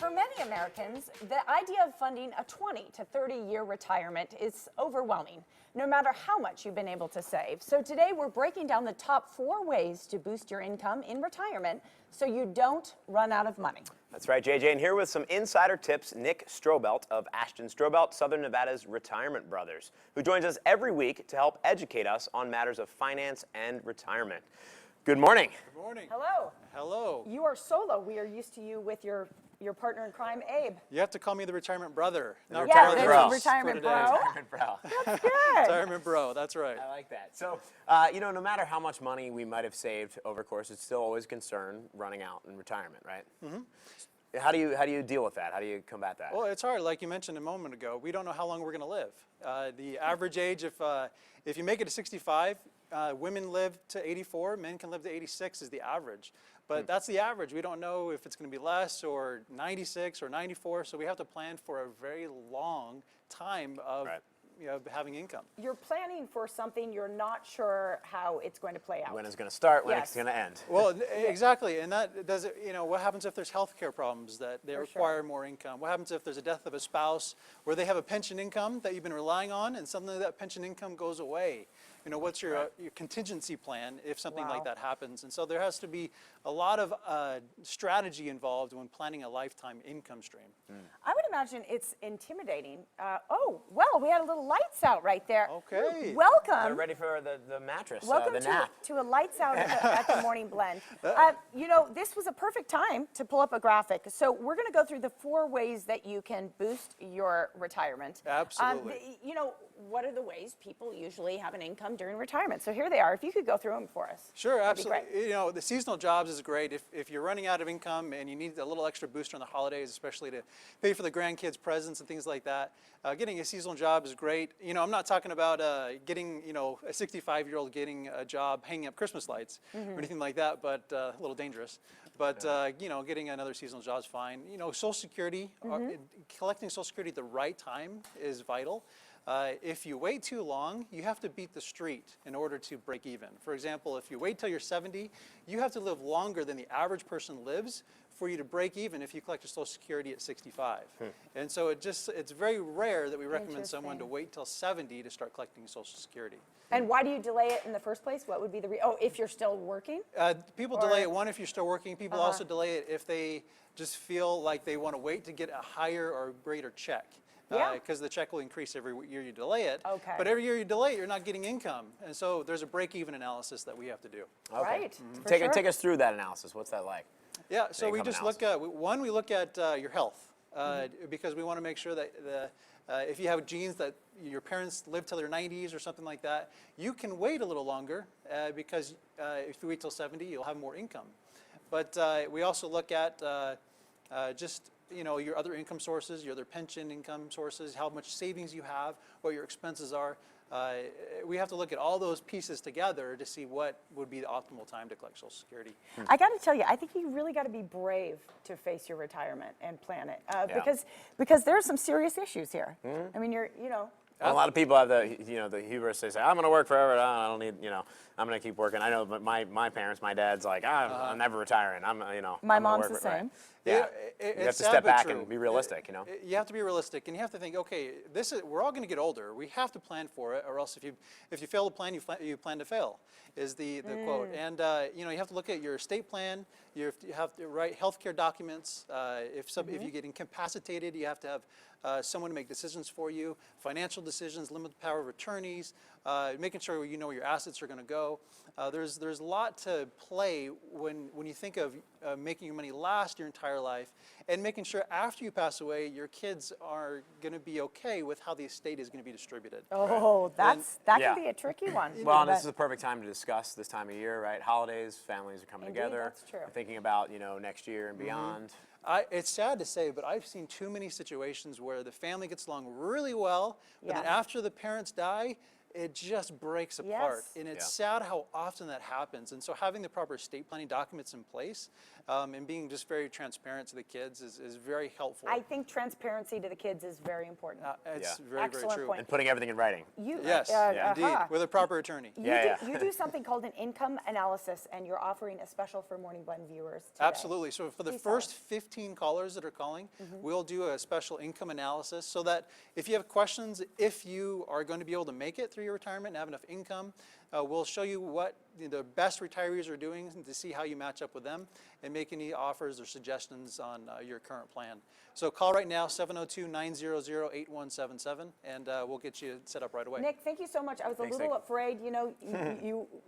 For many Americans, the idea of funding a 20 to 30-year retirement is overwhelming, no matter how much you've been able to save. So today we're breaking down the top 4 ways to boost your income in retirement so you don't run out of money. That's right, JJ. And here with some insider tips, Nick Strobelt of Ashton Strobelt, Southern Nevada's Retirement Brothers, who joins us every week to help educate us on matters of finance and retirement. Good morning. Good morning. Hello. Hello. You are solo. We are used to you with your partner in crime, Abe. You have to call me the retirement brother. The Yeah, retirement there's bro. a retirement bro. Retirement bro. That's good. Retirement bro, that's right. I like that. So, no matter how much money we might have saved over course, it's still always a concern running out in retirement, right? Mm-hmm. How do you deal with that? How do you combat that? Well, it's hard. Like you mentioned a moment ago, we don't know how long we're going to live. The average age, if you make it to 65, women live to 84, men can live to 86 is the average. But that's the average. We don't know if it's going to be less or 96 or 94, so we have to plan for a very long time of having income. You're planning for something you're not sure how it's going to play out. When it's going to start, when Yes. it's going to end. Well, exactly, and that does it. What happens if there's healthcare problems that they For require more income? What happens if there's a death of a spouse where they have a pension income that you've been relying on, and suddenly that pension income goes away? What's your contingency plan if something like that happens? And so there has to be a lot of strategy involved when planning a lifetime income stream. I would imagine it's intimidating. We had a little lights out right there. Okay. Welcome. They're ready for the mattress, Welcome the nap. to a lights out at the morning blend. This was a perfect time to pull up a graphic. So we're going to go through the 4 ways that you can boost your retirement. Absolutely. What are the ways people usually have an income during retirement? So here they are. If you could go through them for us. Sure, that'd be absolutely. great. The seasonal jobs is great. If you're running out of income and you need a little extra boost on the holidays, especially to pay for the grandkids' presents and things like that, getting a seasonal job is great. I'm not talking about getting, a 65-year-old getting a job hanging up Christmas lights or anything like that, but a little dangerous. But, getting another seasonal job is fine. Social Security, collecting Social Security at the right time is vital. If you wait too long, you have to beat the street in order to break even. For example, if you wait till you're 70, you have to live longer than the average person lives for you to break even if you collect your Social Security at 65. And so it's very rare that we recommend someone to wait till 70 to start collecting Social Security. And why do you delay it in the first place? What would be the if you're still working? People delay it, if you're still working. People also delay it if they just feel like they want to wait to get a higher or greater check. Because the check will increase every year you delay it. Okay. But every year you delay it, you're not getting income. And so there's a break-even analysis that we have to do. Okay. Right. Take us through that analysis. What's that like? Yeah, so we income just look at, we look at your health because we want to make sure that if you have genes that your parents live till their 90s or something like that, you can wait a little longer because if you wait till 70, you'll have more income. But we also look at your other income sources, your other pension income sources, how much savings you have, what your expenses are. We have to look at all those pieces together to see what would be the optimal time to collect Social Security. I got to tell you, I think you really got to be brave to face your retirement and plan it because there are some serious issues here. I mean, A lot of people have the hubris. They say, "I'm going to work forever. I don't need, I'm going to keep working." I know, but my parents, my dad's like, "I'm never retiring. My I'm mom's gonna the same. Yeah, It's you have to sad step but back true. and be realistic. You have to be realistic, and you have to think, okay, we're all going to get older. We have to plan for it, or else if you fail to plan, you plan to fail, is the quote. And you have to look at your estate plan. You have to write healthcare documents. If you get incapacitated, you have to have someone to make decisions for you. Financial decisions, limit the power of attorneys, making sure you know where your assets are going to go. There's a lot to play when you think of making your money last your entire life, and making sure after you pass away, your kids are going to be okay with how the estate is going to be distributed. Oh, that can be a tricky one. Well, and this is the perfect time to discuss this time of year, right? Holidays, families are coming Indeed, together. that's true. Thinking about next year and beyond. It's sad to say, but I've seen too many situations where the family gets along really well, but then after the parents die, it just breaks apart. Yes. And it's sad how often that happens. And so having the proper estate planning documents in place and being just very transparent to the kids is very helpful. I think transparency to the kids is very important. It's Yeah. very, Excellent very true. point. And putting everything in writing. You, Yes, indeed, uh-huh. with a proper attorney. You do something called an income analysis, and you're offering a special for Morning Blend viewers today. Absolutely. So for the Please tell first us. 15 callers that are calling, we'll do a special income analysis so that if you have questions, if you are going to be able to make it through your retirement and have enough income, we'll show you what the best retirees are doing to see how you match up with them and make any offers or suggestions on your current plan. So call right now, 702-900-8177, and we'll get you set up right away. Nick, thank you so much. I was Thanks, a little Nick. afraid,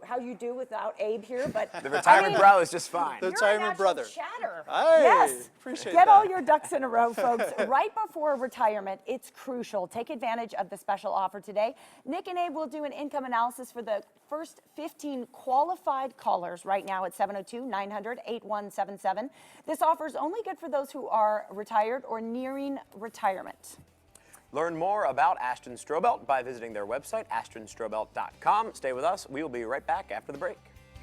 how you do without Abe here, but The retirement bro is just fine. The you're retirement a natural brother. chatter. Hey, Yes. appreciate Get that. all your ducks in a row, folks. Right before retirement, it's crucial. Take advantage of the special offer today. Nick and Abe will do an income analysis for the first 15 qualified callers right now at 702-900-8177. This offer is only good for those who are retired or nearing retirement. Learn more about Ashton Strobelt by visiting their website, ashtonstrobelt.com. Stay with us. We will be right back after the break.